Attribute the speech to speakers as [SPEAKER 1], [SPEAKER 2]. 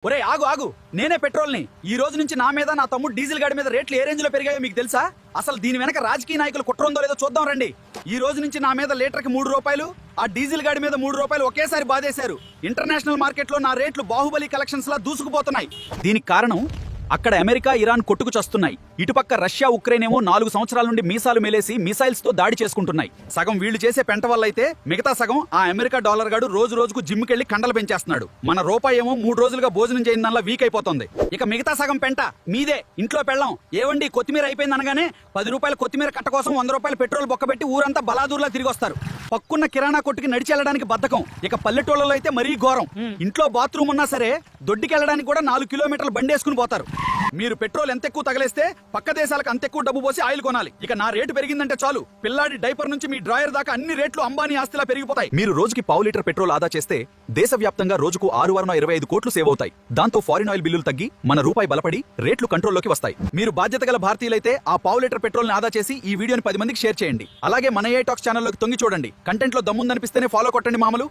[SPEAKER 1] ఒరే ఆగు ఆగు, నేనే పెట్రోల్ని. ఈ రోజు నుంచి నా మీద, నా తమ్ముడు డీజిల్ గాడి మీద రేట్లు ఏ రేంజ్ లో పెరిగాయో మీకు తెలుసా? అసలు దీని వెనక రాజకీయ నాయకులు కుట్ర ఉందో లేదో చూద్దాం రండి. ఈ రోజు నుంచి నా మీద లీటర్కి 3 రూపాయలు, ఆ డీజిల్ గాడి మీద 3 రూపాయలు ఒకేసారి బాధేశారు. ఇంటర్నేషనల్ మార్కెట్ లో నా రేట్లు బాహుబలి కలెక్షన్స్ లా దూసుకుపోతున్నాయి. దీనికి కారణం అక్కడ అమెరికా, ఇరాన్ కొట్టుకు చస్తున్నాయి. ఇటుపక్క రష్యా, ఉక్రెయిన్ ఏమో 4 సంవత్సరాల నుండి మీసాలు మేలేసి మిసైల్స్ తో దాడి చేసుకుంటున్నాయి. సగం వీళ్ళు చేసే పెంట వల్ల అయితే మిగతా సగం ఆ అమెరికా డాలర్ గాడు రోజు రోజుకు జిమ్కెళ్లి కండలు పెంచేస్తున్నాడు. మన రూపాయి ఏమో 3 రోజులుగా భోజనం చేయడం వీక్ అయిపోతుంది. ఇక మిగతా సగం పెంట మీదే. ఇంట్లో పెళ్ళం ఏవండి కొత్తిమీర అయిపోయింది అనగానే 10 రూపాయల కొత్తిమీర కట్ట కోసం 100 రూపాయల పెట్రోల్ బొక్కబెట్టి ఊరంతా బలాదూర్లా తిరిగి వస్తారు. పక్కున్న కిరాణా కొట్టుకి నడిచి వెళ్ళడానికి బద్ధకం. ఇక పల్లెటూళ్ళలో అయితే మరీ ఘోరం. ఇంట్లో బాత్రూమ్ ఉన్నా సరే దొడ్డికెళ్ళడానికి కూడా 4 కిలోమీటర్లు బండేసుకుని పోతారు. మీరు పెట్రోల్ ఎంత ఎక్కువ తగిలేస్తే పక్క దేశాలకు అంత ఎక్కువ డబ్బు పోసి ఆయిల్ కొనాలి. ఇక నా రేటు పెరిగిందంటే చాలు, పిల్లాడి డైపర్ నుంచి మీ డ్రాయర్ దాకా అన్ని రేట్లు అంబానీ ఆస్తిలా పెరిగిపోతాయి. మీరు రోజుకి 1/2 లీటర్ పెట్రోల్ ఆదా చేస్తే దేశవ్యాప్తంగా రోజుకు 625 కోట్లు సేవ్ అవుతాయి. దాంతో ఫారిన్ ఆయిల్ బిల్లులు తగ్గి మన రూపాయి బలపడి రేట్లు కంట్రోల్లోకి వస్తాయి. మీరు బాధ్యత గల భారతీయులైతే ఆ 1/2 లీటర్ పెట్రోల్ ని ఆదా చేసి ఈ వీడియోని 10 మందికి షేర్ చేయండి. అలాగే మన AI టాక్స్ ఛానల్లోకి తొంగి చూడండి. కంటెంట్ లో దమ్ముందనిపిస్తేనే ఫాలో కొట్టండి మామలు.